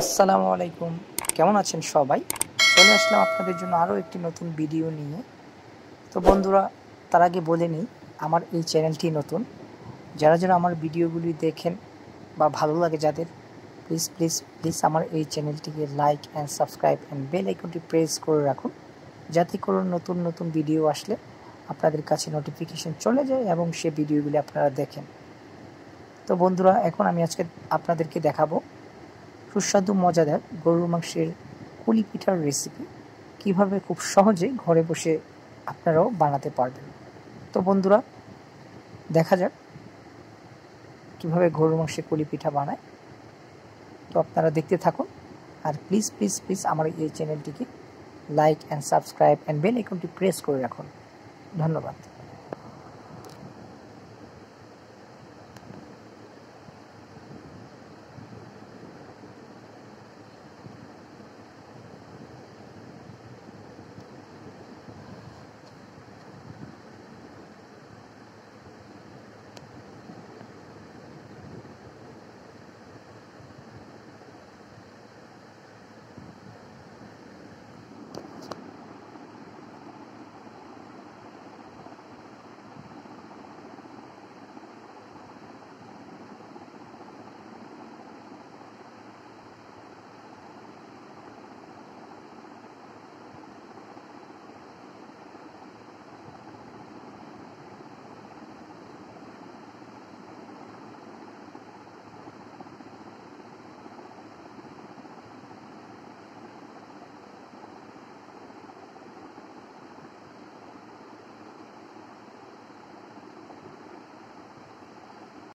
আসসালামু আলাইকুম, কেমন আছেন সবাই? চলে আসলাম আপনাদের জন্য আরও একটি নতুন ভিডিও নিয়ে। তো বন্ধুরা, তার আগে বলে নিই, আমার এই চ্যানেলটি নতুন। যারা যারা আমার ভিডিওগুলি দেখেন বা ভালো লাগে যাদের, প্লিজ প্লিজ প্লিজ আমার এই চ্যানেলটিকে like and subscribe and bell আইকনটি প্রেস করে রাখুন, যাতে করে নতুন নতুন ভিডিও আসলে আপনাদের কাছে নোটিফিকেশন চলে যায় এবং সে ভিডিওগুলি আপনারা দেখেন। তো বন্ধুরা, এখন আমি আজকে আপনাদেরকে দেখাবো সুস্বাদু মজাদার গরুর মাংসের কুলি পিঠার রেসিপি, কিভাবে খুব সহজে ঘরে বসে আপনারাও বানাতে পারবেন। তো বন্ধুরা, দেখা যাক কিভাবে গরুর মাংসের কুলি পিঠা বানায়। তো আপনারা দেখতে থাকুন, আর প্লিজ প্লিজ প্লিজ আমার এই চ্যানেলটিকে like and subscribe and bell আইকনটি প্রেস করে রাখুন। ধন্যবাদ।